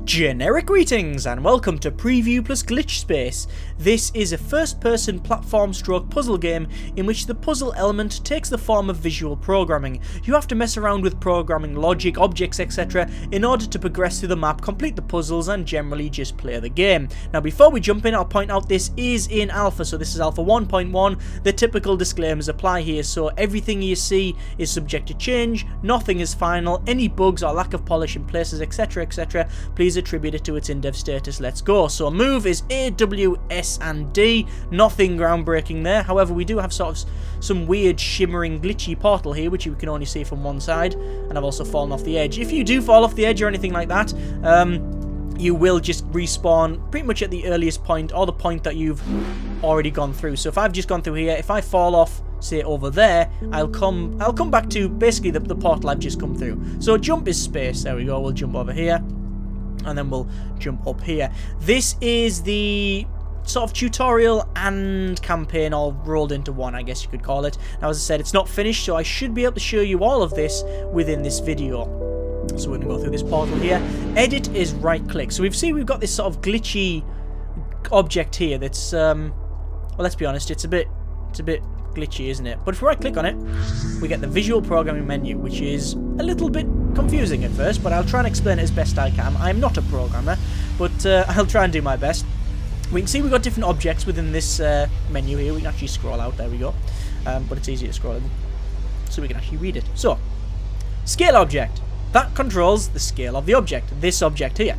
Generic greetings and welcome to Preview plus Glitchspace. This is a first-person platform stroke puzzle game in which the puzzle element takes the form of visual programming. You have to mess around with programming logic, objects, etc. in order to progress through the map, complete the puzzles and generally just play the game. Now before we jump in, I'll point out this is in alpha, so this is alpha 1.1. The typical disclaimers apply here, so everything you see is subject to change, nothing is final, any bugs or lack of polish in places, etc, etc, please attribute it to its in-dev status. Let's go. So move is A, W, S and D. Nothing groundbreaking there. However, we do have sort of some weird shimmering glitchy portal here which you can only see from one side, and I've also fallen off the edge. If you do fall off the edge or anything like that, you will just respawn pretty much at the earliest point or the point that you've already gone through. So if I've just gone through here, if I fall off say over there, I'll come back to basically the portal I've just come through. So jump is space. There we go. We'll jump over here and then we'll jump up here. This is the sort of tutorial and campaign all rolled into one, I guess you could call it. Now as I said, it's not finished, so I should be able to show you all of this within this video. So we're going to go through this portal here. Edit is right click. So we've got this sort of glitchy object here that's well, let's be honest, it's a bit glitchy, isn't it? But if we right click on it, we get the visual programming menu, which is a little bit confusing at first, but I'll try and explain it as best I can. I'm not a programmer, but I'll try and do my best. We can see we've got different objects within this menu here. We can actually scroll out, there we go, but it's easy to scroll in, so we can actually read it. So, scale object, that controls the scale of the object, this object here.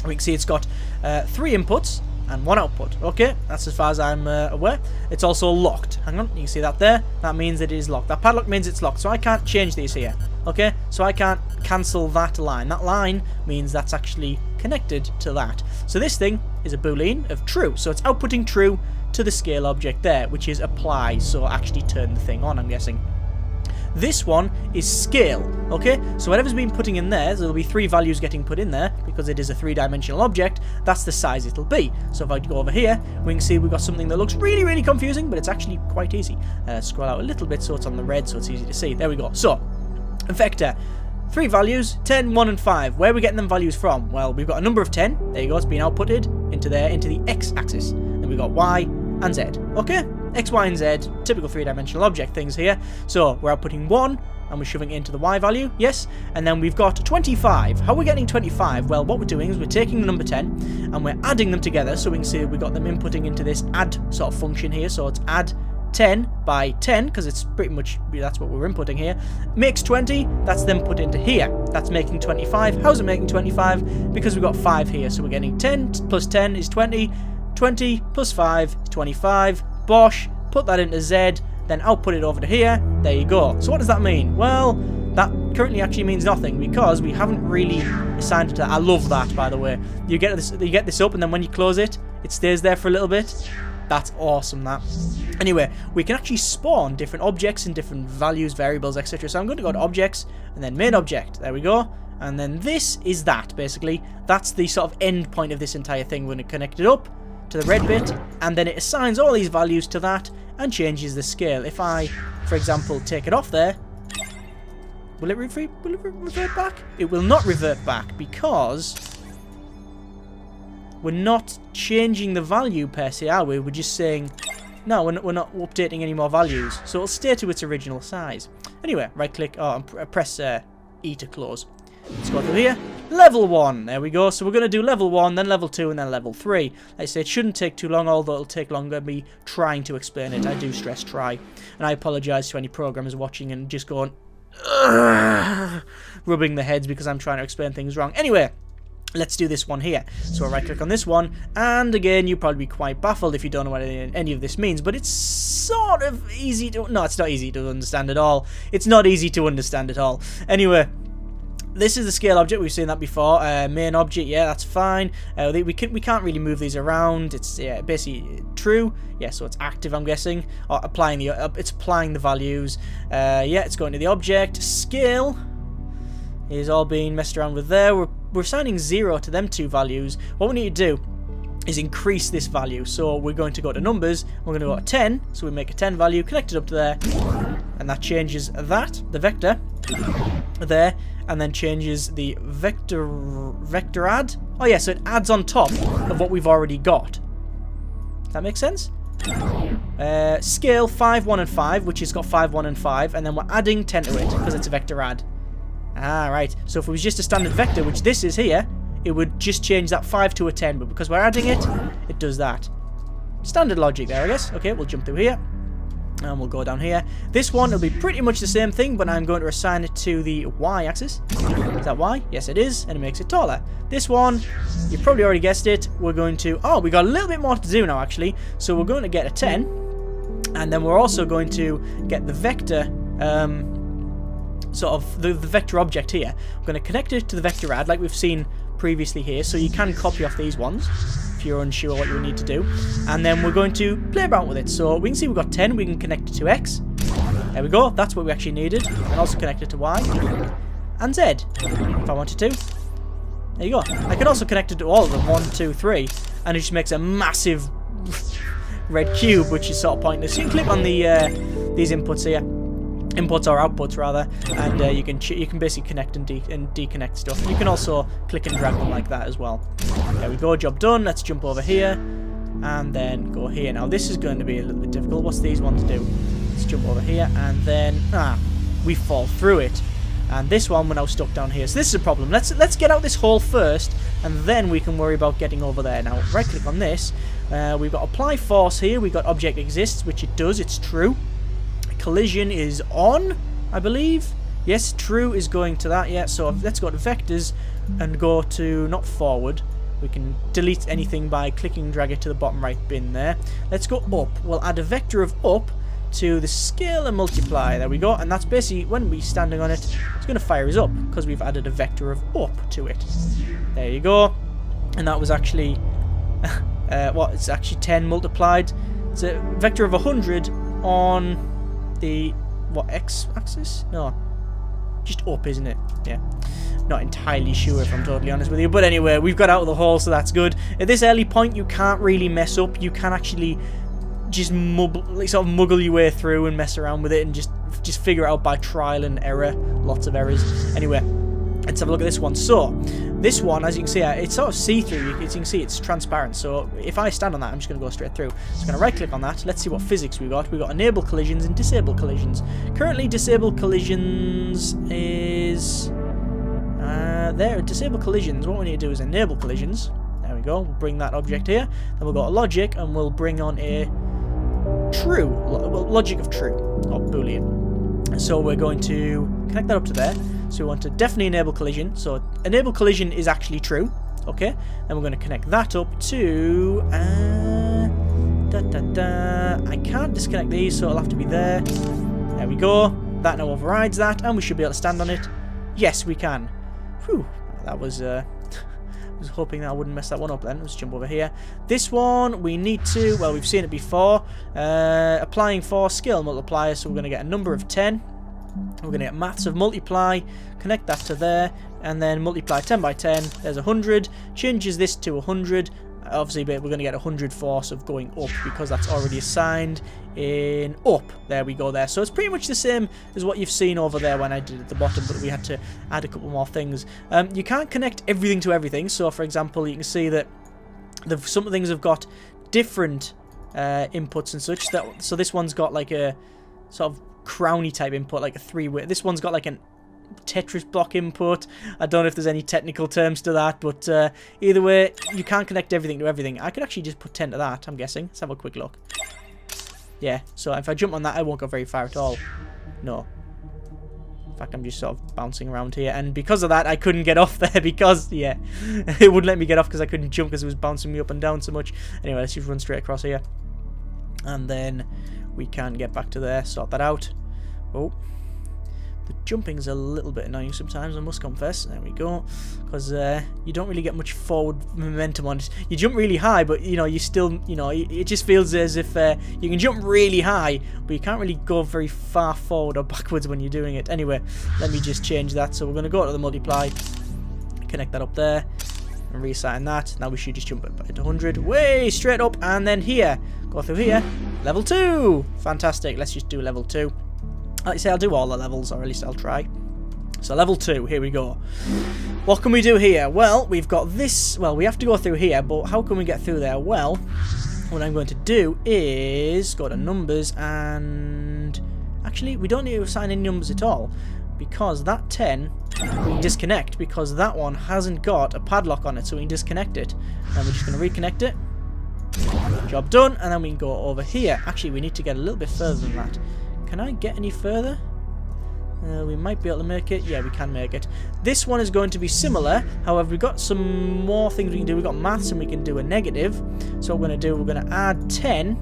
We can see it's got 3 inputs and 1 output. Okay, that's as far as I'm aware. It's also locked. Hang on, you can see that there. That means it is locked. That padlock means it's locked, so I can't change these here. Okay, so I can't cancel that line. That line means that's actually connected to that. So this thing is a boolean of true. So it's outputting true to the scale object there, which is apply. So actually turn the thing on, I'm guessing. This one is scale, okay? So whatever's been putting in there, there'll be 3 values getting put in there because it is a 3-dimensional object. That's the size it'll be. So if I go over here, we can see we've got something that looks really, really confusing, but it's actually quite easy. Scroll out a little bit so it's on the red, so it's easy to see. There we go. So, vector. 3 values, 10, 1 and 5. Where are we getting them values from? Well, we've got a number of 10. There you go. It's been outputted into there, into the x-axis. Then we've got y and z. Okay? X, Y, and Z, typical 3-dimensional object things here. So we're outputting 1, and we're shoving it into the Y value, yes. And then we've got 25. How are we getting 25? Well, what we're doing is we're taking the number 10, and we're adding them together. So we can see we've got them inputting into this add sort of function here. So it's add 10 by 10, because it's pretty much, that's what we're inputting here. Makes 20, that's then put into here. That's making 25. How's it making 25? Because we've got 5 here. So we're getting 10 plus 10 is 20. 20 plus 5 is 25. Bosh, put that into Z, then output it over to here. There you go. So what does that mean? Well, that currently actually means nothing because we haven't really assigned it to that. I love that, by the way. You get this up, and then when you close it, it stays there for a little bit. That's awesome, that. Anyway, we can actually spawn different objects and different values, variables, etc. So I'm going to go to objects, and then main object. There we go. And then this is that, basically. That's the sort of end point of this entire thing. We're going to connect it up to the red bit, and then it assigns all these values to that and changes the scale. If I, for example, take it off there, will it revert back? It will not revert back because we're not changing the value per se, are we? We're just saying, no, we're not updating any more values. So it'll stay to its original size. Anyway, right click, and press E to close. Let's go through here. Level 1. There we go. So we're going to do level 1, then level 2, and then level 3. Like I say, it shouldn't take too long, although it'll take longer me trying to explain it. I do stress try. And I apologise to any programmers watching and just going, rubbing their heads because I'm trying to explain things wrong. Anyway, let's do this one here. So I'll right click on this one, and again, you'll probably be quite baffled if you don't know what any of this means, but it's sort of easy to... No, it's not easy to understand at all. It's not easy to understand at all. Anyway, this is the scale object. We've seen that before. Main object, yeah, that's fine. We can't really move these around. It's basically true. Yeah, so it's active, I'm guessing. Or applying it's applying the values. Yeah, it's going to the object. Scale is all being messed around with there. We're assigning 0 to them 2 values. What we need to do is increase this value. So we're going to go to numbers. We're going to go to 10. So we make a 10 value, connect it up to there, and that changes that, the vector, there, and then changes the vector add. Oh yeah, so it adds on top of what we've already got. Does that make sense? Scale 5, 1, and 5, which has got 5, 1, and 5, and then we're adding 10 to it because it's a vector add. Ah, right. So if it was just a standard vector, which this is here, it would just change that 5 to a 10, but because we're adding it, it does that. Standard logic there, I guess. Okay, we'll jump through here. And we'll go down here. This one will be pretty much the same thing, but I'm going to assign it to the y-axis. Is that y? Yes, it is, and it makes it taller. This one, you've probably already guessed it, we're going to... Oh, we got a little bit more to do now, actually. So we're going to get a 10, and then we're also going to get the vector, sort of the vector object here. We're going to connect it to the vector add, like we've seen previously here, so you can copy off these ones if you're unsure what you need to do, and then we're going to play around with it. So we can see we've got 10, we can connect it to X, there we go, that's what we actually needed, and also connect it to Y and Z if I wanted to. There you go. I can also connect it to all of them, 1, 2, 3, and it just makes a massive red cube, which is sort of pointless. You can click on the these inputs here, inputs or outputs rather, and you can basically connect and deconnect stuff. You can also click and drag them like that as well. There we go, job done. Let's jump over here and then go here. Now this is going to be a little bit difficult. What's these ones do? Let's jump over here and then we fall through it. And this one we're now stuck down here. So this is a problem. Let's get out this hole first, and then we can worry about getting over there. Now right click on this. We've got apply force here. We've got object exists, which it does. It's true. Collision is on, I believe. Yes, true is going to that. Yeah, so let's go to vectors and go to not forward. We can delete anything by clicking and drag it to the bottom right bin there. Let's go up. We'll add a vector of up to the scale and multiply. There we go. And that's basically when we're standing on it, it's going to fire us up because we've added a vector of up to it. There you go. And that was actually what? It's actually 10 multiplied. It's a vector of 100 on the what, x-axis? No, just up, isn't it? Yeah, not entirely sure if I'm totally honest with you, but anyway, we've got out of the hole, so that's good. At this early point you can't really mess up. You can actually just sort of muggle your way through and mess around with it and just figure it out by trial and error. Lots of errors. Anyway, let's have a look at this one. So this one, as you can see, it's sort of see-through. As you can see, it's transparent. So if I stand on that, I'm just going to go straight through. So I'm going to right-click on that. Let's see what physics we got. We got enable collisions and disable collisions. Currently, disable collisions is there. Disable collisions. What we need to do is enable collisions. There we go. We'll bring that object here. Then we'll go to logic, and we'll bring on a true, well, logic of true, or boolean. So we're going to connect that up to there. So we want to definitely enable collision. So enable collision is actually true. Okay. Then we're going to connect that up to I can't disconnect these, so it'll have to be there. There we go. That now overrides that, and we should be able to stand on it. Yes, we can. Whew. That was I was hoping that I wouldn't mess that one up then. Let's jump over here. This one we need to, well, we've seen it before. Applying for scale multiplier, so we're going to get a number of 10. We're going to get maths of multiply, connect that to there, and then multiply 10 by 10. There's 100. Changes this to 100. Obviously, we're going to get 100 force of going up because that's already assigned in up. There we go there. So it's pretty much the same as what you've seen over there when I did at the bottom, but we had to add a couple more things. You can't connect everything to everything. So, for example, you can see that some things have got different inputs and such. So this one's got like a sort of crowny type input, like a 3-way. This one's got like an Tetris block input. I don't know if there's any technical terms to that, but either way, you can't connect everything to everything. I could actually just put 10 to that, I'm guessing. Let's have a quick look. Yeah, so if I jump on that, I won't go very far at all. No. In fact, I'm just sort of bouncing around here, and because of that, I couldn't get off there because, yeah, it wouldn't let me get off because I couldn't jump because it was bouncing me up and down so much. Anyway, let's just run straight across here. And then we can get back to there, sort that out. Oh, the jumping's a little bit annoying sometimes, I must confess. There we go, because you don't really get much forward momentum on it. You jump really high, but you know, you still, you know, it just feels as if you can jump really high, but you can't really go very far forward or backwards when you're doing it. Anyway, let me just change that. So we're going to go to the multiply, connect that up there, and reassign that. Now we should just jump it to 100, way straight up, and then here, go through here, level 2. Fantastic. Let's just do level 2. Like I say, I'll do all the levels, or at least I'll try. So level 2, here we go. What can we do here? Well, we've got this. Well, we have to go through here, but how can we get through there? Well, what I'm going to do is go to numbers, and actually we don't need to assign any numbers at all, because that 10 we can disconnect, because that one hasn't got a padlock on it, so we can disconnect it. And we're just going to reconnect it. Job done. And then we can go over here. Actually, we need to get a little bit further than that. Can I get any further? We might be able to make it. Yeah, we can make it. This one is going to be similar. However, we've got some more things we can do. We've got maths, and we can do a negative. So what we're going to do, we're going to add 10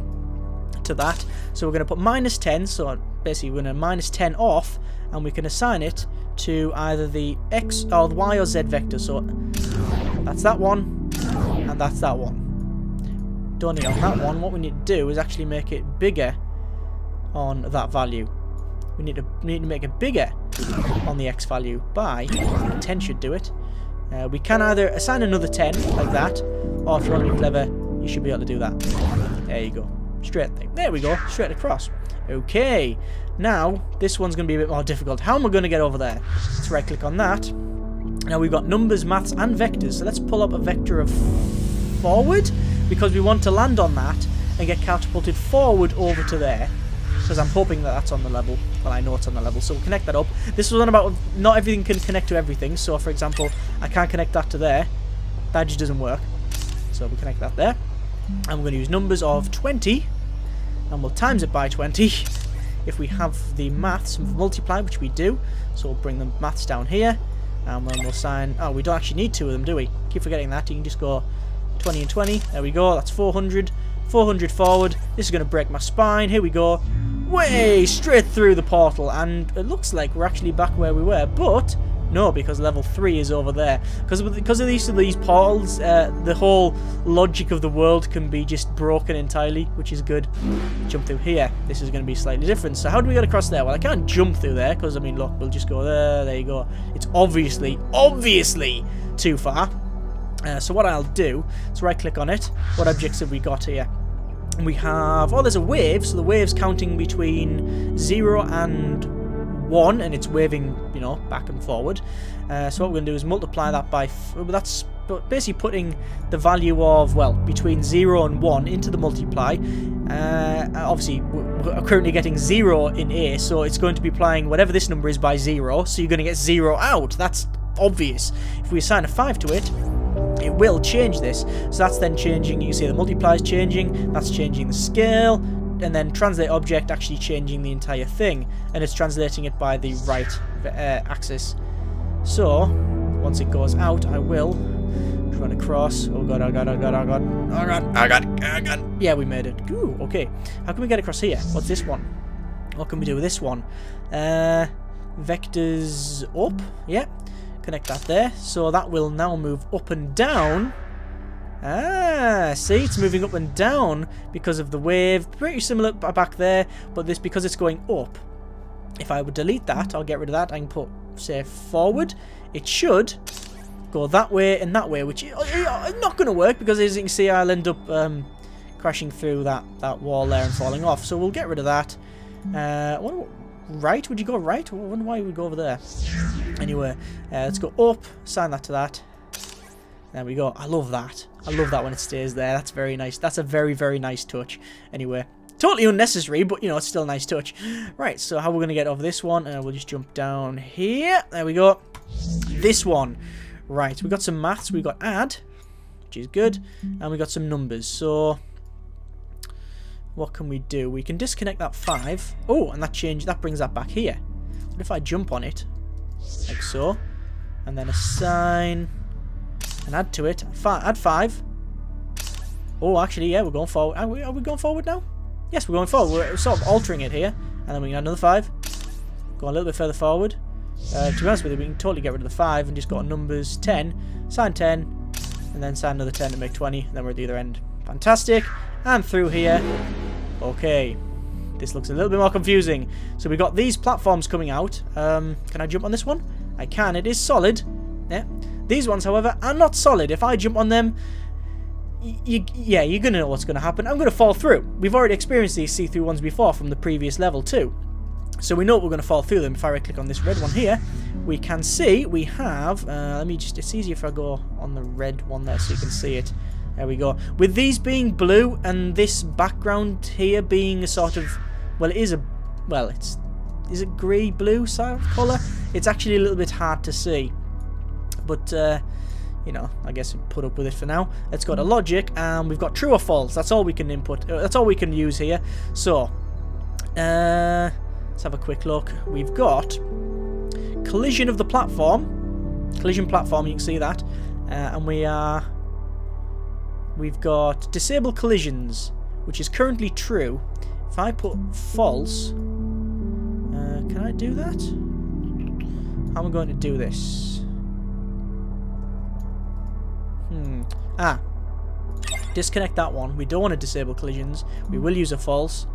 to that. So we're going to put minus 10. So basically, we're going to minus 10 off, and we can assign it to either the X or the Y or Z vector. So that's that one, and that's that one. Don't need on that one. What we need to do is actually make it bigger on that value. We need to make it bigger on the X value by 10 should do it. We can either assign another 10 like that, or if you want to be clever, you should be able to do that. There you go. Straight thing. There we go. Straight across. Okay. Now, this one's going to be a bit more difficult. How am I going to get over there? Let's right click on that. Now we've got numbers, maths, and vectors. So let's pull up a vector of forward, because we want to land on that and get catapulted forward over to there. Because I'm hoping that that's on the level. Well, I know it's on the level, so we'll connect that up. This was one about not everything can connect to everything. So, for example, I can't connect that to there. That just doesn't work. So we'll connect that there. And we're going to use numbers of 20. And we'll times it by 20. If we have the maths multiply, which we do. So we'll bring the maths down here. And then we'll assign... Oh, we don't actually need 2 of them, do we? Keep forgetting that. You can just go 20 and 20. There we go. That's 400. 400 forward. This is going to break my spine. Here we go. Way straight through the portal, and it looks like we're actually back where we were, but no, because level 3 is over there. Because of these portals, the whole logic of the world can be just broken entirely, which is good. Jump through here. This is going to be slightly different. So how do we get across there? Well, I can't jump through there because, I mean, look, we'll just go there. There you go. It's obviously too far. So what I'll do is right click on it. What objects have we got here? We have, oh, there's a wave, so the wave's counting between 0 and 1, and it's waving, you know, back and forward. So what we're going to do is multiply that by, that's basically putting the value of, well, between 0 and 1 into the multiply. Obviously, we're currently getting 0 in A, so it's going to be applying whatever this number is by 0, so you're going to get 0 out. That's obvious. If we assign a 5 to it, it will change this. So that's then changing, you can see the multiply is changing, that's changing the scale, and then translate object actually changing the entire thing, and it's translating it by the right axis. So once it goes out, I will run across. Oh god, oh god, oh god, oh god, oh god, oh god, oh god. Yeah, we made it. Ooh, okay. How can we get across here? What's this one? What can we do with this one? Vectors up. Yeah. Connect that there, so that will now move up and down. Ah, see, it's moving up and down because of the wave. Pretty similar back there, but this, because it's going up. If I would delete that, I'll get rid of that. I can put, say, forward. It should go that way and that way, which is not going to work because, as you can see, I'll end up crashing through that wall there and falling off. So we'll get rid of that. Right? Would you go right? I wonder why you would go over there. Anyway, let's go up, assign that to that. There we go. I love that. I love that when it stays there. That's very nice. That's a very, very nice touch. Anyway, totally unnecessary, but, you know, it's still a nice touch. Right, so how we're going to get over this one? We'll just jump down here. There we go. This one. Right, we got some maths. We got add, which is good. And we got some numbers. So what can we do? We can disconnect that 5. Oh, and that brings that back here. What if I jump on it? Like so. And then assign and add to it. Add 5. Oh, actually, yeah, we're going forward. Are we going forward now? Yes, we're going forward. We're sort of altering it here. And then we can add another 5. Go a little bit further forward. To be honest with you, we can totally get rid of the 5 and just go on numbers 10. Assign 10. And then assign another 10 to make 20. And then we're at the other end. Fantastic. And through here. Okay. This looks a little bit more confusing. So we've got these platforms coming out. Can I jump on this one? I can. It is solid. Yeah. These ones, however, are not solid. If I jump on them, yeah, you're going to know what's going to happen. I'm going to fall through. We've already experienced these see-through ones before from the previous level too. So we know we're going to fall through them. If I right-click on this red one here, we can see we have, let me just, it's easier if I go on the red one there so you can see it. There we go. With these being blue and this background here being a sort of, well, it is a, well, it's, is it grey-blue sort of colour? It's actually a little bit hard to see. But, you know, I guess we'll put up with it for now. Let's go to logic, and we've got true or false. That's all we can input. That's all we can use here. So, let's have a quick look. We've got collision of the platform. Collision platform, you can see that. And we've got disable collisions, which is currently true. If I put false, can I do that? How am I going to do this? Disconnect that one. We don't want to disable collisions. We will use a false.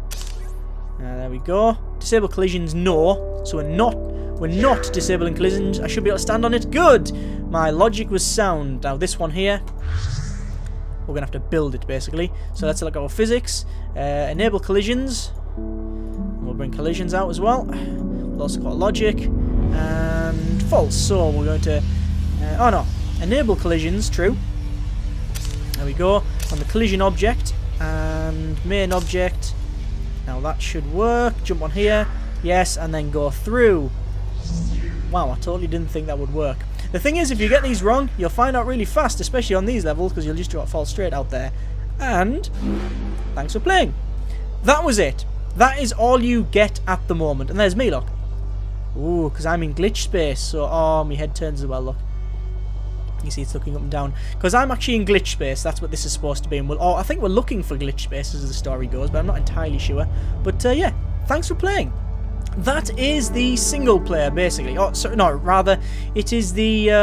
There we go. Disable collisions, no. So we're not disabling collisions. I should be able to stand on it. Good! My logic was sound. Now this one here, we're going to have to build it basically. So let's look at our physics. Enable collisions. We'll bring collisions out as well. We'll also got logic. And false. So we're going to... oh no. Enable collisions, true. There we go. On the collision object. And main object. Now that should work. Jump on here. Yes, and then go through. Wow, I totally didn't think that would work. The thing is, if you get these wrong, you'll find out really fast, especially on these levels, because you'll just fall straight out there. And thanks for playing. That was it. That is all you get at the moment. And there's me, look. Ooh, because I'm in Glitchspace, so oh, my head turns as well, look. You see it's looking up and down. Because I'm actually in Glitchspace, that's what this is supposed to be. And I think we're looking for Glitchspace as the story goes, but I'm not entirely sure. But yeah, thanks for playing. That is the single player, basically. Oh, sorry, no, rather, it is the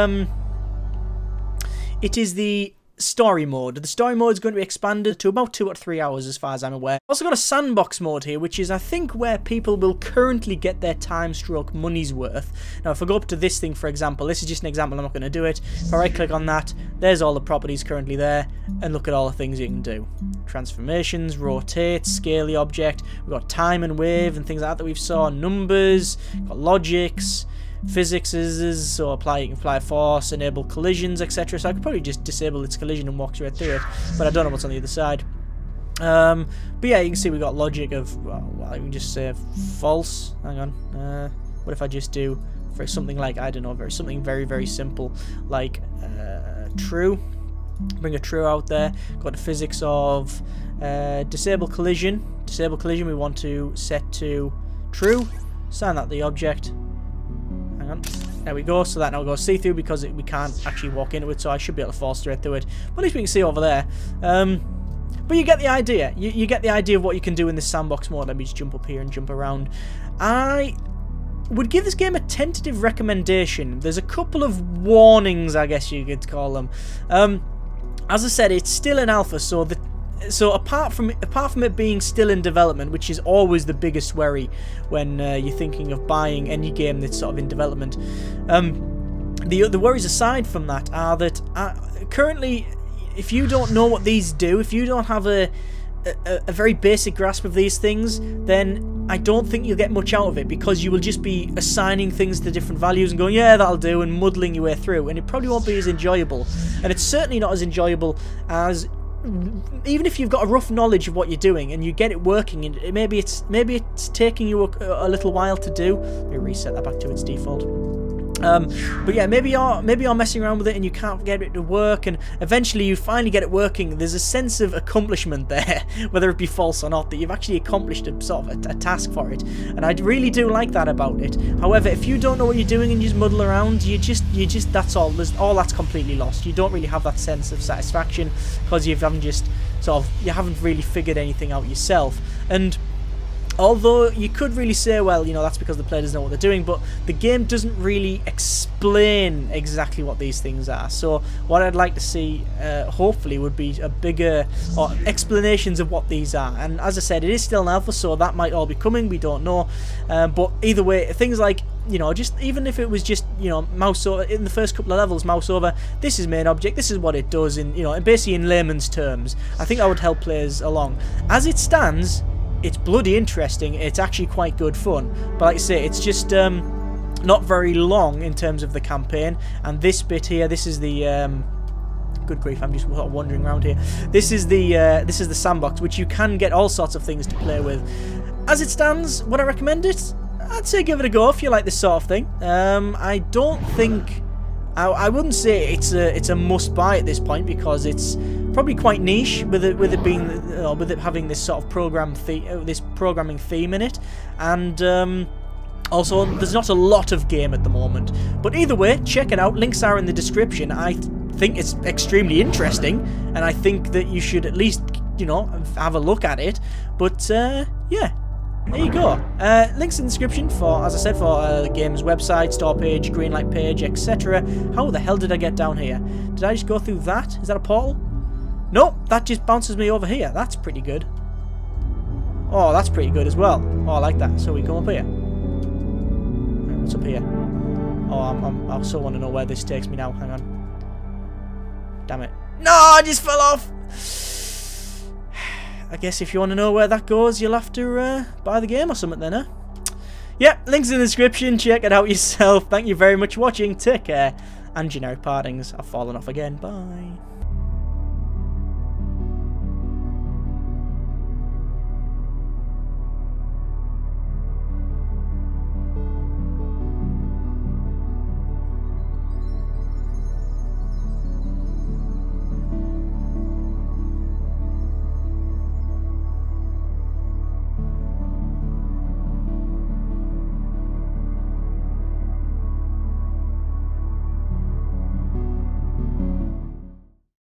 story mode. The story mode is going to be expanded to about 2 or 3 hours as far as I'm aware. Also got a sandbox mode here, which is I think where people will currently get their time stroke money's worth. Now if I go up to this thing for example, this is just an example, I'm not going to do it. If I right click on that, there's all the properties currently there, and look at all the things you can do. Transformations, rotate, scale the object, we've got time and wave and things like that we've saw, numbers, got logics, physics is, so you can apply force, enable collisions, etc. So I could probably just disable its collision and walk straight through it, but I don't know what's on the other side. But yeah, you can see we got logic of, well, I can just say false. Hang on. What if I just do for something like, I don't know, something very, very simple, like true. Bring a true out there. Got the physics of disable collision. Disable collision we want to set to true. Assign that to the object. Hang on. There we go. So that now goes see-through because we can't actually walk into it, so I should be able to fall straight through it. But at least we can see over there. But you get the idea. You get the idea of what you can do in this sandbox mode. Let me just jump up here and jump around. I would give this game a tentative recommendation. There's a couple of warnings, I guess you could call them. As I said, it's still in alpha, so apart from it being still in development, which is always the biggest worry when you're thinking of buying any game that's sort of in development, the worries aside from that are that currently, if you don't know what these do, if you don't have a very basic grasp of these things, then I don't think you'll get much out of it, because you will just be assigning things to different values and going, yeah, that'll do, and muddling your way through, and it probably won't be as enjoyable. And it's certainly not as enjoyable as, even if you've got a rough knowledge of what you're doing and you get it working, and maybe it's taking you a little while to do. Let me reset that back to its default. But yeah, maybe you're messing around with it and you can't get it to work, and eventually you finally get it working. There's a sense of accomplishment there, whether it be false or not, that you've actually accomplished a sort of a task for it, and I really do like that about it. However, if you don't know what you're doing and you just muddle around, you just that's all. All that's completely lost. You don't really have that sense of satisfaction because you haven't really figured anything out yourself. And although you could really say, well, you know, that's because the player doesn't know what they're doing, but the game doesn't really explain exactly what these things are. So what I'd like to see, hopefully, would be a bigger explanations of what these are. And as I said, it is still an alpha, so that might all be coming. We don't know. But either way, things like, you know, just even if it was just, you know, mouse over in the first couple of levels, mouse over, this is main object, this is what it does, in, you know, basically in layman's terms, I think that would help players along. As it stands, it's bloody interesting. It's actually quite good fun. But like I say, it's just, not very long in terms of the campaign. And this bit here, this is the good grief, I'm just sort of wandering around here. This is the sandbox, which you can get all sorts of things to play with. As it stands, would I recommend it? I'd say give it a go if you like this sort of thing. I don't think I wouldn't say it's a must buy at this point, because it's probably quite niche with it being with it having this sort of programming theme in it, and also there's not a lot of game at the moment. But either way, check it out. Links are in the description. I think it's extremely interesting, and I think that you should at least, you know, have a look at it. But yeah. There you go. Links in the description for, as I said, for the game's website, store page, greenlight page, etc. How the hell did I get down here? Did I just go through that? Is that a portal? Nope, that just bounces me over here. That's pretty good. Oh, that's pretty good as well. Oh, I like that. So we come up here. Right, what's up here? Oh, I also want to know where this takes me now. Hang on. Damn it. No, I just fell off! I guess if you want to know where that goes, you'll have to buy the game or something then, huh? Yeah, links in the description. Check it out yourself. Thank you very much for watching. Take care. And generic partings. I've fallen off again. Bye.